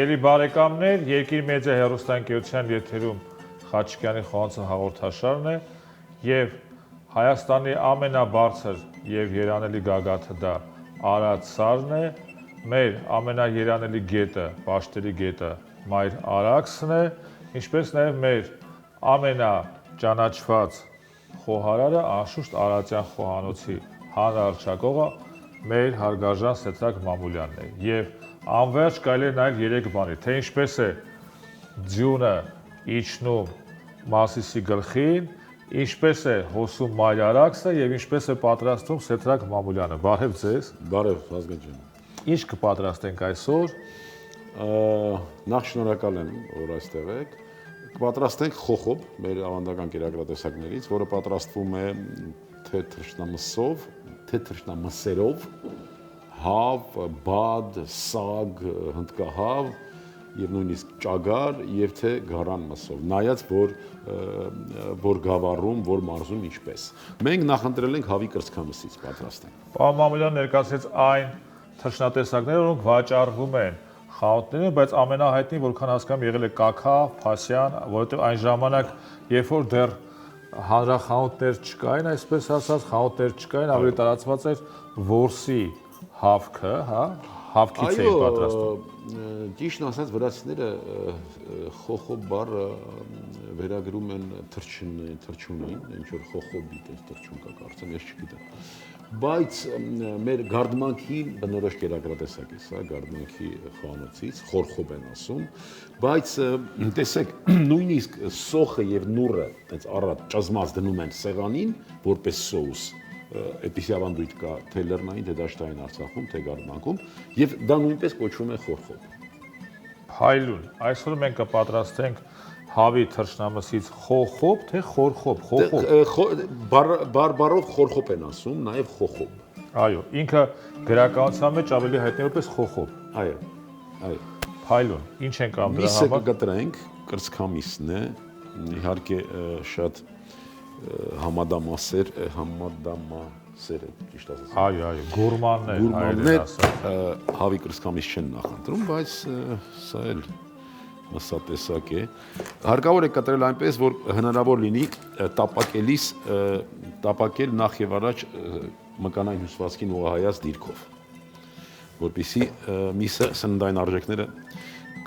Սիրելի բարեկամներ, Երկիր մեդիա հեռուստաընկերության եթերում Խաչիկյանի խոհանոցը հաղորդաշարն է եւ Հայաստանի ամենաբարձր եւ երանելի գագաթը դա Արադ սարն է, մեր ամենաերանելի գետը, Պաշտերի գետը Մայր Արաքսն է, ինչպես նաեւ մեր ամենաճանաչված խոհարարը անշուշտ Արարատյան խոհանոցի հանրահռչակողը մեր հարգարժան Սեդրակ Մամուլյանն է եւ անverջ կարելի է նայել 3 բանի, թե ինչպես է ձյունը իջնում Մասիսի գլխին, ինչպես է հոսում Մայր Արաքսը եւ ինչպես է պատրաստում Սեդրակ Մամուլյանը։ Բարև ձեզ։ Բարև, Ազգան ջան։ Ինչ կպատրաստենք այսօր։ Նախ շնորհակալ եմ, որ այստեղ եք։ Կպատրաստենք խոխոբ մեր ավանդական կերակրատեսակներից, որը պատրաստվում է թե թռչնամսով, թե թռչնամսերով, հավ, բադ, սագ, հնդկահավ եւ նույնիսկ ճագար եւ թե գարան մսով, նայած որ գավառում, որ մարզում ինչպես։ Մենք նախընտրել ենք հավի կրծքամսից պատրաստենք։ Պարոն Մամուլյան ներկայացրեց այն թռչնատեսակները, որոնք վաճառվում են խանութներում, բայց ամենահայտնի, որքան հասկանում եղել է կաքավ, փասյան, որովհետեւ այն ժամանակ, երբ որ դեռ հանրախանութներ չկային, այսպես ասած, խանութներ չկային, ավելի տարածված էր որսի հավքը, հա, հավքից էին պատրաստում։ Ճիշտն ասած, վրացիները խոխոբ բառը վերագրում են թռչունին, ինչ որ խոխոբի թռչուն կա կարծեմ, ես չգիտեմ։ Բայց մեր գարդմանքի բնորոշ կերակրատեսակ է, սա գարդմանքի խոհանոցից, խորխոբ են ասում, բայց տեսեք, նույնիսկ սոխը եւ նուռը, այդպես առատ ճզմած դնում են սեղանին, որպես սոուս, այդպիսի ավանդույթ կա թե լեռնային, թե դաշտային Արցախում, թե գարդմանքում, եւ դա նույնպես կոչվում է խորխոբ։ Փայլուն, այսօր մենք կպատրաստենք հավի թռչնամսից խոխոբ, թե խորխոբ, խոխոբ։ Բարբարով խորխոբ են ասում, նաեւ խոխոբ։ Այո, ինքը գրականության մեջ ավելի հայտնի որպես խոխոբ։ Այո, այո։ Փայլուն, ինչ ենք անում դրա Միսը համար։ կգտրենք, կրծքամիսն է, իհարկե շատ համադամասեր է, ճիշտ ասած։ Այո, գուրմաններ, Գուրմաններ հավի կրծքամիս չեն նախընտրում, բայց սա էլ մսատեսակ է։ Հարկավոր է կտրել այնպես, որ հնարավոր լինի տապակելիս տապակել նախ եւ առաջ մկանային հյուսվածքին ուղղահայաց դիրքով, որպեսզի միսը սննդային արժեքները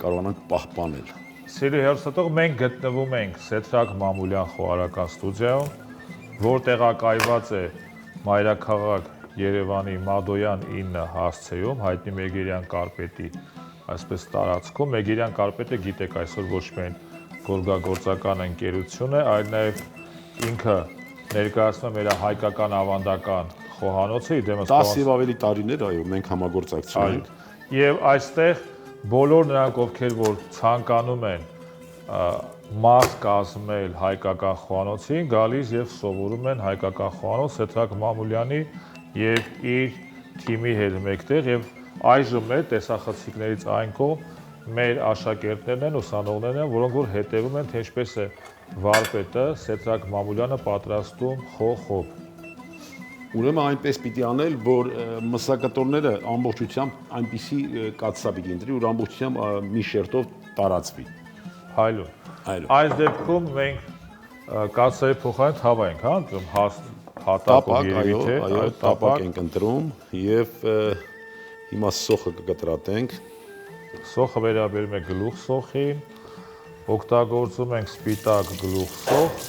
կարողանանք պահպանել։ Սիրելի հեռուստատող, մենք գտնվում ենք Սեդրակ Մամուլյան խոհարարական ստուդիայում, որ տեղակայված է մայրաքաղաք Երևանի Մադոյան 9 հասցեում, հայտնի Մեգերյան կարպետի այսպես տարածքում։ Մեգերյան կարպետը գիտեք այսօր ոչ միայն գորգագործական ընկերություն է, այլ նաև ինքը ներկայացնում է մեր հայկական ավանդական խոհանոցը, իդեմս 10 եւ ավելի տարիներ, այո, մենք համագործակցում ենք։ Եվ այստեղ բոլոր նրանք, ովքեր որ ցանկանում են մաս կազմել հայկական խոհանոցին, գալիս եւ սովորում են հայկական խոհանոց Սեդրակ Մամուլյանի եւ իր թիմի հետ մեկտեղ եւ այժմ է տեսախցիկներից այն կողմ մեր աշակերտներն են, ուսանողներն են, որոնք որ հետևում են, թե ինչպես է վարպետը Սեդրակ Մամուլյանը պատրաստում խոխոբ։ Ուրեմն այնպես պիտի անել, որ մսակտորները ամբողջությամբ այնպիսի կաթսա պիտի ընտրի, որ ամբողջությամբ մի շերտով տարածվի։ Հայլուն։ Այո։ Այս դեպքում մենք կաթսայի փոխարեն թավա ենք, հա, ընտրում հատակով երևի թե, այո, տապակ ենք ընտրում եւ հիմա սոխը կկտրատենք։ Սոխը վերաբերում է գլուխ սոխին, օգտագործում ենք սպիտակ գլուխ սոխ։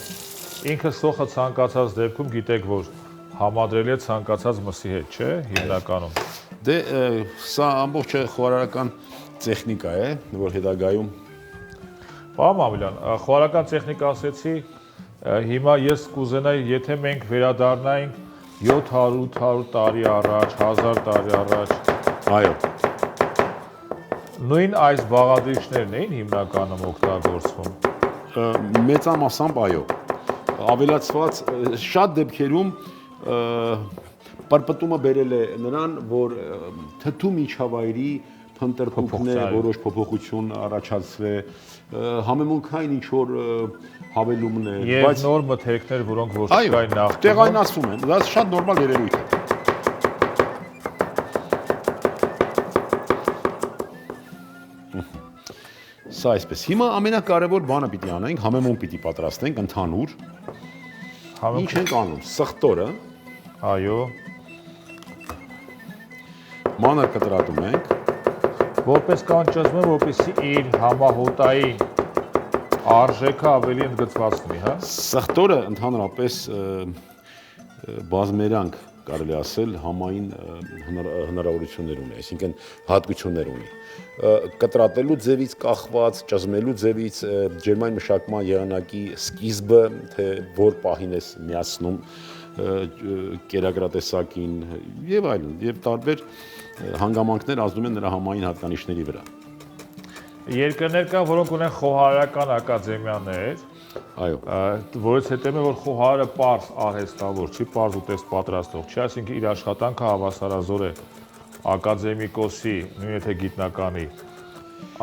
Ինքը սոխը ցանկացած դեպքում գիտեք, որ համադրելի է ցանկացած մսի հետ, չէ՞, հիմնականում։ Դե սա ամբողջը խոհարարական տեխնիկա է, որ հետագայում Պարոն Մամուլյան, խոհարարական տեխնիկա ասեցի, հիմա ես կուզենայի, եթե մենք վերադառնայինք 700-800 տարի առաջ, 1000 տարի առաջ, այո, նույն այս բաղադրիչներն էին հիմնականում օգտագործվում։ մեծամասամբ այո, ավելացված շատ դեպքերում պարպտումը բերել է նրան, որ թթու միջավայրի փնտրտուքներ, որոշ փոփոխություն առաջացվե, համեմունքային ինչ-որ հավելումներ, բայց նոր մթերքներ, որոնք որ չկային նախկինում, տեղայնացվում են, դա շատ նորմալ երևույթ է։ Սա այսպես։ Հիմա ամենակարևոր բանը պիտի անենք, համեմուն պիտի պատրաստենք ընդհանուր։ Ինչ ենք անում։ Սխտորը, այո, մանր կտրատում ենք, որպես կանչում եմ, որպեսզի իր համահոտային արժեքը ավելի ընդգծված լինի, հա։ Սխտորը ընդհանրապես բազմերանգ կարելի ասել համային հնարավորություններ ունի, այսինքն հատկություններ ունի։ Կտրատելու ձևից կախված, ճզմելու ձևից, ջերմային մշակման եղանակի սկիզբը, թե որ պահին ես միացնում կերակրատեսակին եւ այլն, եւ տարբեր հանգամանքներ ազդում են նրա համային հատկանիշների վրա։ Երկրներ կան, որոնք ունեն խոհարարական ակադեմիաներ, Այո, որից հետո է որ խոհարը պարզ արհեստավոր չի, պարզ ուտեստ պատրաստող չի, այսինքն իր աշխատանքը հավասարազոր է ակադեմիկոսի, նույն եթե գիտնականի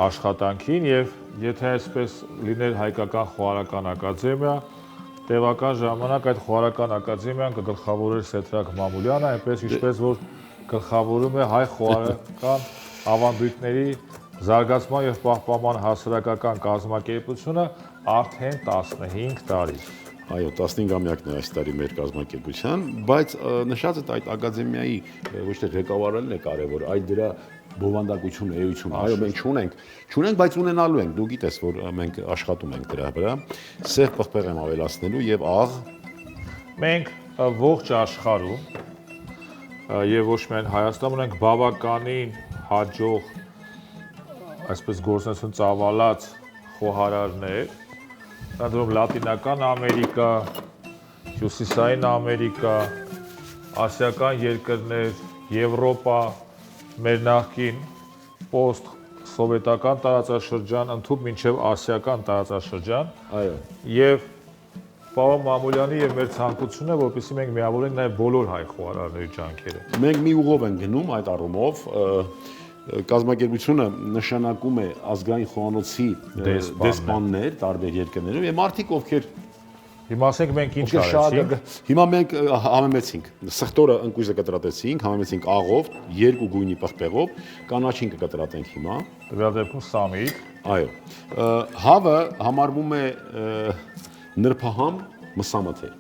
աշխատանքին եւ եթե այսպես լիներ հայկական խոհարական ակադեմիա, տևական ժամանակ այդ խոհարական ակադեմիան կգլխավորեր Սեդրակ Մամուլյանը, այնպես ինչպես որ գլխավորում է հայ խոհարական ավանդույթների զարգացման եւ պահպանման հասարակական կազմակերպությունը արդեն 15 տարի։ այո, 15-ամյակն է այս տարի մեր կազմակերպության, բայց նշած այդ ակադեմիայի ոչ թե ղեկավարելն է կարևոր, այլ դրա բովանդակությունը, էությունը։ Այո, մենք չունենք, բայց ունենալու ենք։ Դու գիտես, որ մենք աշխատում ենք դրա վրա։ Սև պղպեղ եմ ավելացնելու եւ աղ։ Մենք ողջ աշխարհում եւ ոչ միայն Հայաստանում ունենք բավականին հաջող այսպես գործունեություն ծավալած խոհարարներ, դրանք Լատինական Ամերիկա, Հյուսիսային Ամերիկա, ասիական երկրներ, Եվրոպա, մեր նախկին պոստ-սովետական տարածաշրջան, ընդհանուր մինչև ասիական տարածաշրջան, Այո։ եւ պարոն Մամուլյանի եւ մեր ցանկությունն է, որպեսզի մենք միավորենք նաեւ բոլոր հայ խոհարարների ջանքերը։ Մենք մի ուղով ենք գնում այդ առումով, կազմակերպությունը նշանակում է ազգային խոհանոցի դեսպաններ տարբեր երկրներում եւ մարդիկ ովքեր Հիմա ասենք մենք ինչ արեցինք։ Հիմա մենք համեմեցինք սխտորը ընկույզը կտրատեցինք, համեմեցինք աղով, երկու գույնի պղպեղով, կանաչին կկտրատենք հիմա։ Տվյալ դեպքում սամիտ։ Այո։ Հավը համարվում է նրբահամ մսամաթերք։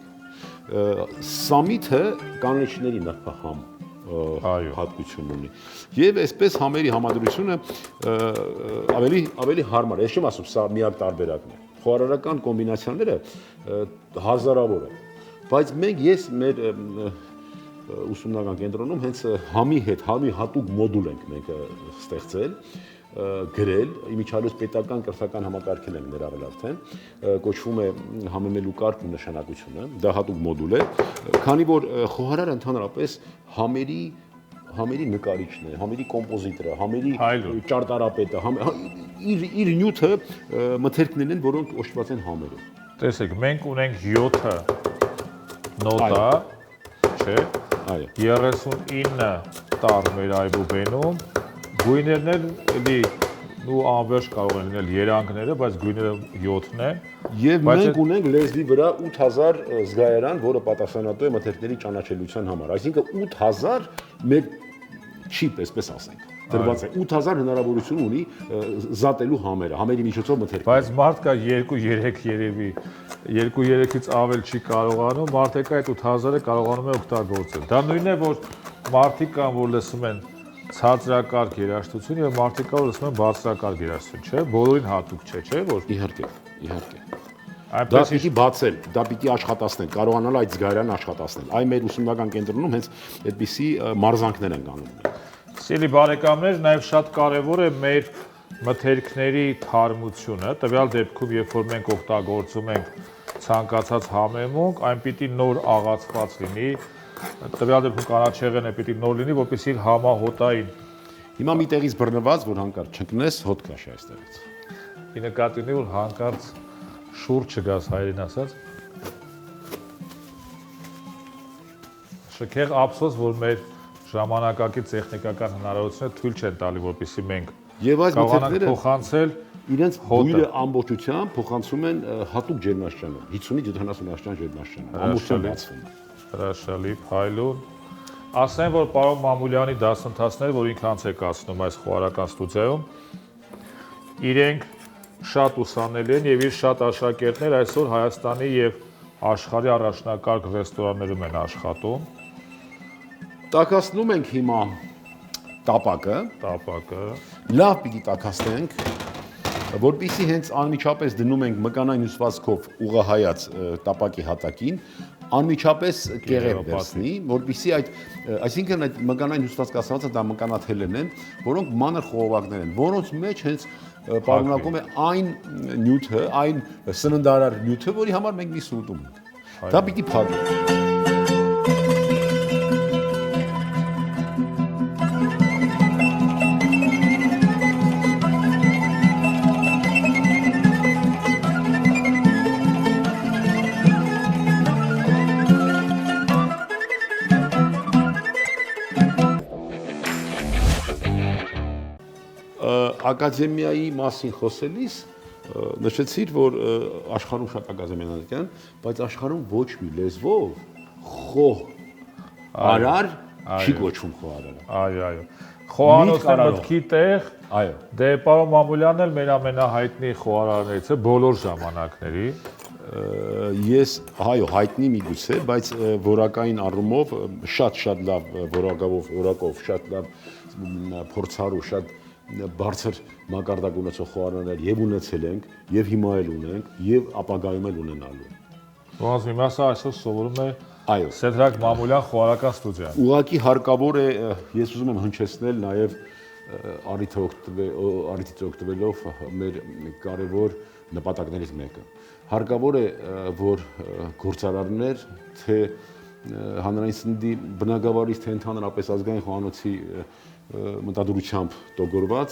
Սամիթը կանաչիների նրբահամ հատկություն ունի։ Եվ այսպես համերի համադրությունը ավելի հարմար է։ Ես չեմ ասում, սա միակ տարբերակն է։ Խոհարարական կոմբինացիաները հազարավոր են։ Բայց ես մեր ուսումնական կենտրոնում հենց համի հետ, համի հատուկ մոդուլ ենք մենք ստեղծել, գրել, իմիջիայլոց պետական կրթական համակարգել ենք ներառել արդեն, կոչվում է համեմելու կարգ ու նշանակությունը, դա հատուկ մոդուլ է, քանի որ խոհարարը ընդհանրապես համերի նկարիչն է, համերի կոմպոզիտորը, համերի ճարտարապետը, իր նյութը մթերքներն են, որոնք օժտված են համերով։ Տեսեք, մենք ունենք 7 նոտա, չէ՞, Այո։ 39 տառ մեր այբուբենում, գույներն էլի ու անվերջ կարող են լինել երանգները, բայց գույները 7-ն են։ Եվ մենք ունենք լեզվի վրա 8000 զգայարան, որը պատասխանատու է մթերքների ճանաչելիության համար։ Այսինքն 8000 մեր չիպ, այսպես ասենք, դրված է 8000 հնարավորություն ունի զատելու համերը, համերի միջոցով մթերք։ Բայց մարդ կա 2-3 երևի, 2-3-ից ավել չի կարողանում, մարդը այդ 8000-ը կարողանում է օգտագործել։ Դա նույնն է, որ մարդիկ կան, որ լսում են ցածրակարգ երաժշտություն եւ մարդիկ կան, որ լսում են բարձրակարգ երաժշտություն, չէ՞, բոլորին հատուկ չէ, որ Իհարկե։ Դա այնպես պիտի բացել, դա պիտի աշխատացնել, կարողանալ այդ զգայարան աշխատացնել։ Այ մեր ուսումնական կենտրոնում հենց այդպիսի մարզանքներ են անում։ Սիրելի բարեկամներ, նաև շատ կարևոր է մեր մթերքների թարմությունը, տվյալ դեպքում, երբ որ մենք օգտագործում ենք ցանկացած համեմունք, այն պիտի նոր աղացված լինի, տվյալ դեպքում կանաչեղենը պիտի նոր լինի, որպեսզի իր համահոտային Հիմա մի տեղից բռնված, որ հանկարծ չընկնես, հոտ քաշի այստեղից։ ի նկատի ունի, որ հանկարծ շուրջ չգաս հայերեն ասած։ Շքեղ ափսոս, որ մեր ժամանակակից տեխնիկական հնարավորությունները թույլ չեն տալի, որպեսզի մենք Եվ այս մթերքները փոխանցել իրենց բույրը ամբողջությամբ փոխանցում են հատուկ ջերմաստիճանում, 50-70 աստիճան ջերմաստիճանում, ամբողջությամբ բացվում է։ Հրաշալի, փայլուն։ Ասեմ, որ պարոն Մամուլյանի դասընթացները, որ ինքը անց է կացնում այս խոհարական ստուդիայում, իրենք շատ ուսանելի են եւ իր շատ աշակերտներ այսօր Հայաստանի եւ աշխարհի առաջնակարգ ռեստորաններում են աշխատում։ Տակասնում ենք հիմա տապակը, լավ պիտի տակասնենք, որպեսզի հենց անմիջապես դնում ենք մկանային հյուսվածքով ուղղահայաց տապակի հատակին, անմիջապես կեղև վերցնի, որպեսզի այսինքն այդ մկանային հյուսվածք ասվածը դա մկանաթելերն են, որոնք մանր խողովակներ են, որոնց մեջ հենց պարունակում է այն նյութը, այն սննդարար նյութը, որի համար մենք միս ուտում ենք։ Դա պիտի փակենք։ Ակադեմիայի մասին խոսելիս նշեցիր, որ աշխարհում շատ ակադեմիաներ կան, բայց աշխարհում ոչ մի լեզվով խոհարար չի կոչվում խոհարար։ Այո։ Խոհանոցը մտքի տեղ, դե պարոն Մամուլյանն էլ մեր ամենահայտնի խոհարարներից է բոլոր ժամանակների։ Ես հայտնի միգուցե, բայց որակային առումով շատ լավ որակով շատ լավ փորձառու, շատ բարձր մակարդակ ունեցող խոհարարներ եւ ունեցել ենք, եւ հիմա էլ ունենք, եւ ապագայում էլ ունենալու ենք։ Ոնց մի մասը այսօր սովորում է Սեդրակ Մամուլյան խոհարական ստուդիան։ Ուղղակի հարկավոր է, ես ուզում եմ հնչեցնել նաեւ առիթից օգտվելով մեր կարևոր նպատակներից մեկը։ Հարկավոր է, որ գործարարներ, թե հանրային սննդի բնագավառից, թե ընդհանրապես ազգային խոհանոցի մտադրությամբ տոգորված,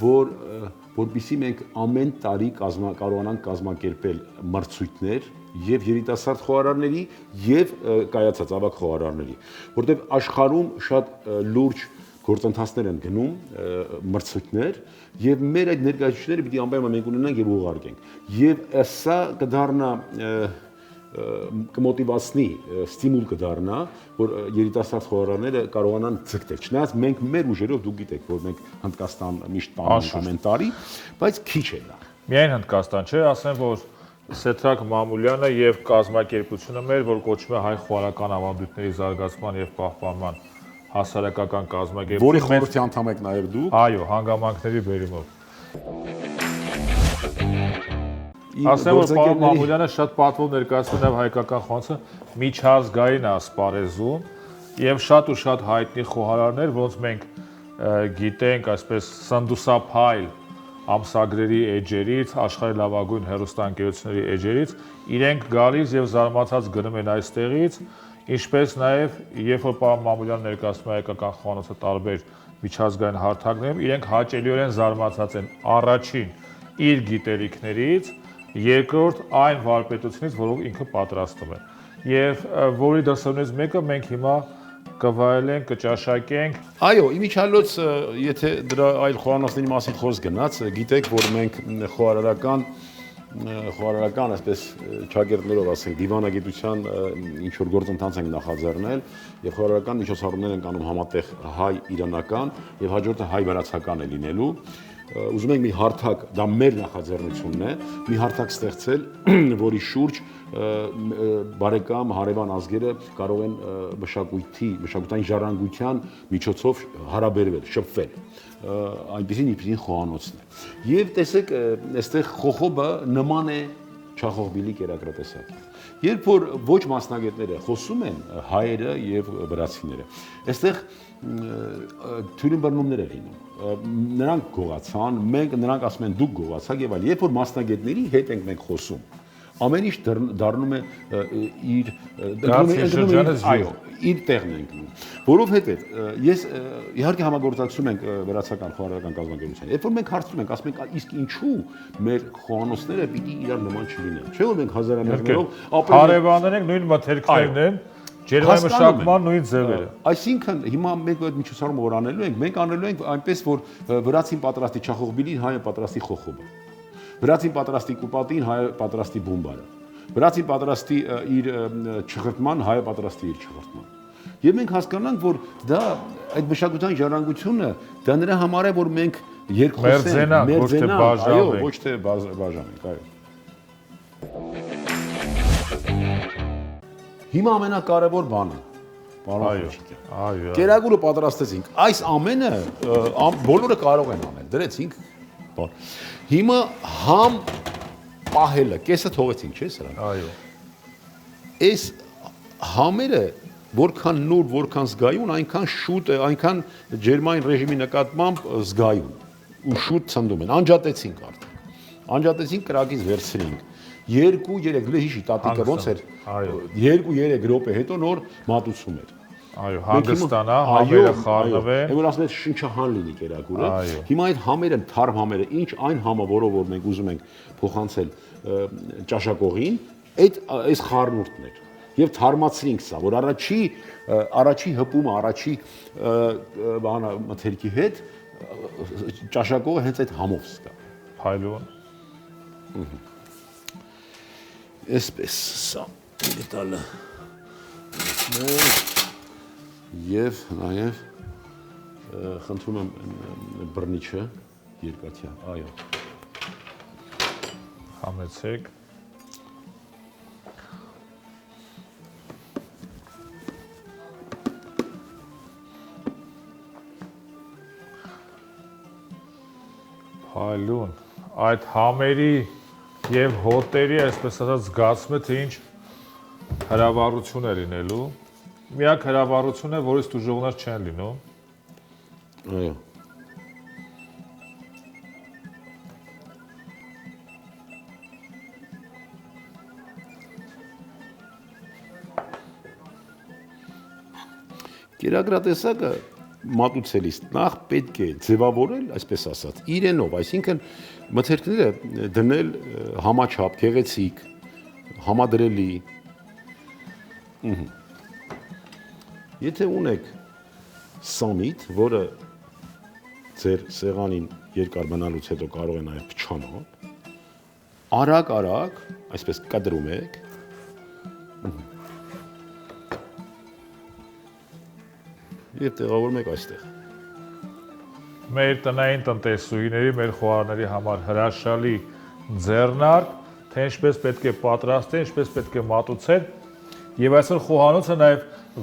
որպեսզի մենք ամեն տարի կարողանանք կազմակերպել մրցույթներ եւ երիտասարդ խոհարարների եւ կայացած ավագ խոհարարների, որտեղ աշխարհում շատ լուրջ գործընթացներ են գնում, մրցույթներ եւ մեր այդ ներկայացուցիչները պիտի անպայման մենք ունենանք եւ ուղարկենք։ Եվ սա կդառնա կմոտիվացնի, ստիմուլ կդառնա, որ երիտասարդ խոհարարները կարողանան ձգտել։ Չնայած մենք մեր ուժերով դուք գիտեք, որ մենք Հնդկաստան միշտ տանում ամեն տարի, բայց քիչ է դա։ Միայն Հնդկաստան չէ, ասեմ, որ Սեդրակ Մամուլյանը եւ կազմակերպությունը մեր, որ կոչվում է Հայ խոհարարական ավանդույթների զարգացման եւ պահպանման հասարակական կազմակերպություն, որի խորհրդի անդամ եք նաեւ դուք։ Այո, հանգամանքների բերումով։ Ասեմ, որ պարոն Մամուլյանը շատ պատվով ներկայացնում է հայկական խոհանոցը միջազգային ասպարեզում եւ շատ ու շատ հայտնի խոհարարներ, որոնց մենք գիտենք, այսպես սնդուսափայլ ամսագրերի էջերից, աշխարհի լավագույն հեռուստաընկերությունների էջերից, իրենք գալիս եւ զարմացած գնում են այստեղից, ինչպես նաեւ երբ որ պարոն Մամուլյանը ներկայացնում է հայկական խոհանոցը տարբեր միջազգային հարթակներում, իրենք հաճելիորեն զարմացած են առաջին իր գիտելիքներից, երկրորդ այն վարպետությունից, որով ինքը պատրաստում է։ Եվ որի դրսևորումից մեկը մենք հիմա կվայելենք, կճաշակենք։ Այո, իմիջիալոց, եթե դրա այլ խոհանոցների մասին խոսք գնաց, գիտեք, որ մենք խոհարարական, այսպես ճակերտներով ասենք, դիվանագիտության ինչ որ գործընթաց ենք նախաձեռնել եւ խոհարարական միջոցառումներ ենք անում համատեղ հայ-իրանական եւ հաջորդը հայ-վրացական է լինելու։ Ուզում ենք մի հարթակ, դա մեր նախաձեռնությունն է, մի հարթակ ստեղծել, որի շուրջ բարեկամ հարևան ազգերը կարող են մշակութային ժառանգության միջոցով հարաբերվել, շփվել, այնպեսին իբրին խոհանոցն է։ Եվ տեսեք, այստեղ խոխոբը նման է չախոխբիլի կերակրատեսակի։ Երբ որ ոչ մասնագետները խոսում են, հայերը եւ վրացիները, այստեղ թյուրին բռնումներ է լինում։ Նրանք գողացան, նրանք ասում են դուք գողացաք եւ այլ։ Երբ որ մասնագետների հետ ենք մենք խոսում, ամեն ինչ դառնում է իր տեղն ենք գնում, որովհետեւ ես իհարկե համագործակցում ենք վրացական խոհարարական կազմակերպության։ Երբ որ մենք հարցնում ենք, ասում ենք իսկ ինչու մեր խոհանոցները պիտի իրար նման չլինեն։ Չէ՞ որ մենք հազարաններով հարևաններ ենք, նույն մթերքներն են, ջերմամշակման նույն ձևերը։ Այսինքն հիմա մենք այդ միջոցառումը որ անելու ենք, մենք անելու ենք այնպես, որ վրացին պատրաստի չախոխբիլին, հայը պատրաստի խոխոբը։ Վրացին պատրաստի կուպատին, հայը պատրաստի բումբարը։ Վրացին պատրաստի իր չխրտման, հայը պատրաստի իր չխրտման։ Եվ մենք հասկանանք, որ դա այդ մշակութային ժառանգությունը դա նրա համար է, որ մենք Մերձենանք, ոչ թե բաժանենք։ Այո, ոչ թե բաժանենք, այո։ Հիմա ամենակարևոր բանը, պարոն Խաչիկյան։ Այո։ Կերակուրը պատրաստեցինք։ Այս ամենը բոլորը կարող են անել։ Դրեցինք։ Հիմա համ պահելը, կեսը թողեցինք, չէ՞ սրանք։ Այո։ Այս համերը որքան նոր, որքան զգայուն, այնքան շուտ է, այնքան ջերմային ռեժիմի նկատմամբ զգայուն ու շուտ ցնդում են։ Անջատեցինք արդեն։ Անջատեցինք, կրակից վերցրինք։ 2-3 դու հիշի տատիկը ոնց էր։ 2-3 րոպե հետո նոր մատուցում էր։ Այո, հանգստանա, համերը խառնվեն։ Որ ասում ես շնչահան լինի կերակուրը։ Հիմա այդ համերը, թարմ համերը, ինչ այն համը, որով որ մենք ուզում ենք փոխանցել ճաշակողին, այս խառնուրդն էր։ Եվ թարմացրինք սա, որ առաջի հպումը, առաջի մթերքի հետ ճաշակողը հենց այդ համով զգա։ Փայլուն։ Այսպես սա դետալը եւ նաեւ խնդրում եմ բռնիչը երկաթյա, այո։ Համեցեք։ Փայլուն։ Այդ համերի եւ հոտերի, այսպես ասած, զգացում է թե ինչ հրավառություն է լինելու։ Միակ հրավառությունը, որից դժողներ չեն լինում։ Այո։ Կերակրատեսակը մատուցելիս նախ պետք է ձևավորել, այսպես ասած, իրենով, այսինքն մթերքները դնել համաչափ, գեղեցիկ, համադրելի։ Եթե ունեք սամիտ, որը ձեր սեղանին երկար մնալուց հետո կարող է նաև փչանալ, արագ, այսպես կադրում եք, եւ տեղավորում եք այստեղ։ Մեր տնային տնտեսուհիների, մեր խոհարների համար հրաշալի ձեռնարկ, թե ինչպես պետք է պատրաստել, ինչպես պետք է մատուցել, եւ այսօր խոհանոցը նաեւ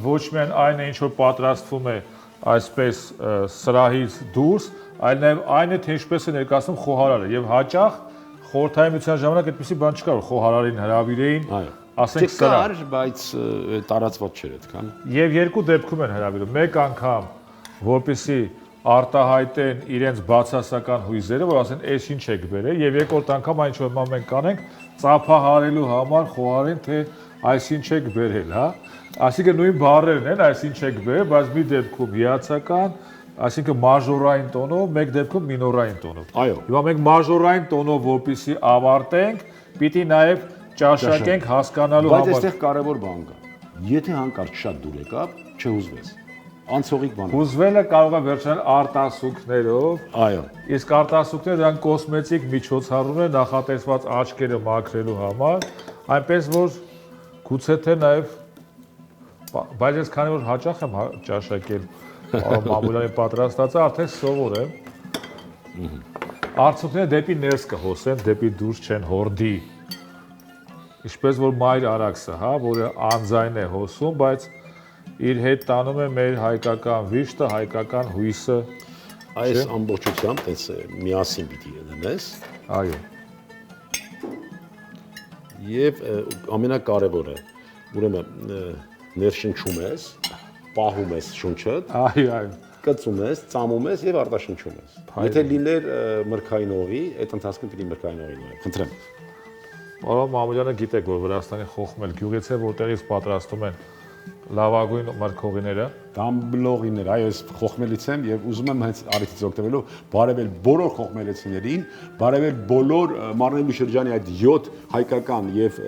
ոչ միայն այն է, ինչ որ պատրաստվում է այսպես սրահից դուրս, այլ նաեւ այն է, թե ինչպես է ներկայացնում խոհարարը եւ հաճախ խորհրդային միության ժամանակ այդպեսի բան չկար, որ խոհարարին հրավիրեին, ասենք սրա, կար, բայց տարածված չէր այդքան։ Եվ երկու դեպքում են հրավիրում, մեկ անգամ, որպեսզի արտահայտեն իրենց բացասական հույզերը, որ ասեն, այս ինչ եք բերել, եւ երկրորդ անգամ այն ինչ որ մենք կանենք, ծափահարելու համար խոհարին, թե այս ինչ եք բերել, հա։ Այսինքն նույն բառերն են, այս ինչ եք բերել, բայց մի դեպքում հիացական, այսինքն մաժորային տոնով, մեկ դեպքում մինորային տոնով։ Այո։ Հիմա մենք մաժորային տոնով, որպեսզի ավարտենք, պիտի նաեւ ճաշակենք հասկանալու համար։ Բայց այստեղ կարևոր բան կա։ Եթե հանկարծ շատ դուր եկավ, չհուզվես։ Անցողիկ բան։ Հուզվելը կարող է վերջանալ արտասուքներով։ Այո։ Իսկ արտասուքները դրանք կոսմետիկ միջոցառում են նախատեսված աչքերը մաքրելու համար, այնպես որ գուցե թե նաեւ բայց ես քանի որ հաճախ եմ ճաշակել մամուլանի պատրաստածը, արդեն սովոր եմ։ Արցուքները դեպի ներս կհոսեն, դեպի դուրս չեն հորդի։ Ինչպես որ մայր արաքսը, հա, որը անձայն է հոսում, բայց իր հետ տանում է մեր հայկական վիշտը, հայկական հույսը։ Այս ամբողջությամբ այս միասին պիտի դնես։ Այո։ Եվ ամենակարևորը, ուրեմն ներշնչում ես, պահում ես շունչդ, Այո։ կծում ես, ծամում ես եւ արտաշնչում ես։ Եթե լիներ մրգային օղի, այդ ընթացքում պիտի մրգային օղի նայեք։ Խնդրեմ։ Պարոն Մամուլյանը գիտեք, որ Վրաստանի Խոխմել գյուղից է, որտեղից պատրաստում են լավագույն մրգօղիները։ Դամբլողիներ, այո, ես Խոխմելից եմ եւ ուզում եմ հենց առիթից օգտվելով բարեվել բոլոր խոխմելեցիներին, բարեվել բոլոր Մարնելու շրջանի այդ 7 հայկական եւ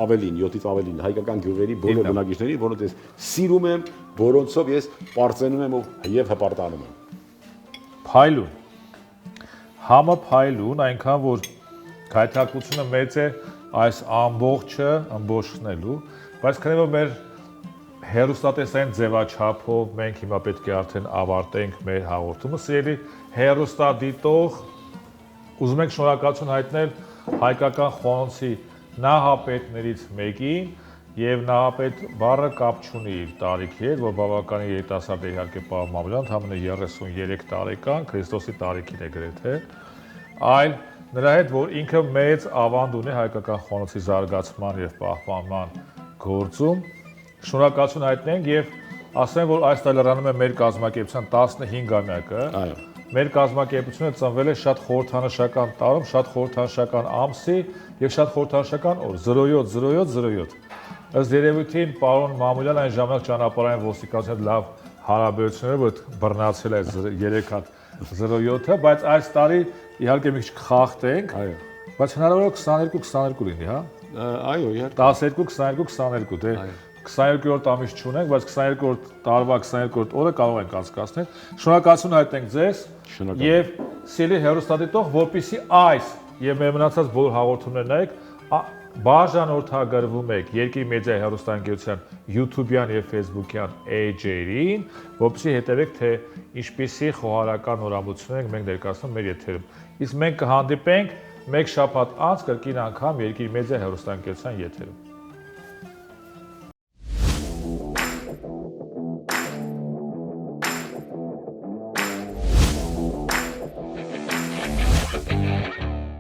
ավելին, 7-ից ավելին հայկական գյուղերի բոլոր բնակիչներին, որոնց ես սիրում եմ, որոնցով ես պարծենում եմ եւ հպարտանում եմ։ Փայլուն։ Համը փայլուն, այնքան որ գայթակղությունը մեծ է այս ամբողջը ըմբոշխնելու, բայց քանի որ մեր հերոստատեսային ձևաչափով մենք հիմա պետք է արդեն ավարտենք մեր հաղորդումը։ Սիրելի հերոստադիտող, ուզում ենք շնորհակալություն հայտնել հայկական խոհանոցի նահապետներից մեկին, եւ նահապետ բառը կապ չունի իր տարիքի հետ, որ բավականին երիտասարդ է իհարկե պարոն Մամուլյան, ընդամենը 33 տարեկան, Քրիստոսի տարիքին է գրեթե, այլ նրա հետ, որ ինքը մեծ ավանդ ունի հայկական խոհանոցի զարգացման եւ պահպանման գործում, շնորհակալություն հայտնենք եւ ասեմ, որ այս տարի լրանում է մեր կազմակերպության 15-ամյակը։ Այո։ Մեր կազմակերպությունը ծնվել է շատ խորհրդանշական տարում, շատ խորհրդանշական ամսի եւ շատ խորհրդանշական օր 070707։ Ըստ երևույթին պարոն Մամուլյան այն ժամանակ ճանապարհային ոստիկանության հետ լավ հարաբերություններ, որ բռնացել է 3 հատ 07-ը, բայց այս տարի իհարկե մի քիչ կխախտենք, Այո։ բայց հնարավոր է 22-22 լինի, հա։ Այո, իհարկե։ 12-22-22, դե 22-րդ ամիս չունենք, բայց 22-րդ տարվա 22-րդ օրը կարող ենք անցկացնել։ Շնորհակալություն հայտնենք ձեզ եւ սիրելի հերոստատիտող, որպեսզի այս եւ մեր մնացած բոլոր հաղորդումներն նայեք, բաժանորդագրվում եք Երկիր մեդիա հեռուստաընկերության YouTube-յան եւ Facebook-յան էջերին, որպեսզի հետևեք, թե ինչպիսի խոհարական նորամուծություններ ենք մենք ներկայացնում մեր եթերում։ Իսկ մենք կհանդիպենք մեկ շաբաթ անց կրկին անգամ Երկիր մեդիա հեռուստաընկերության եթերում։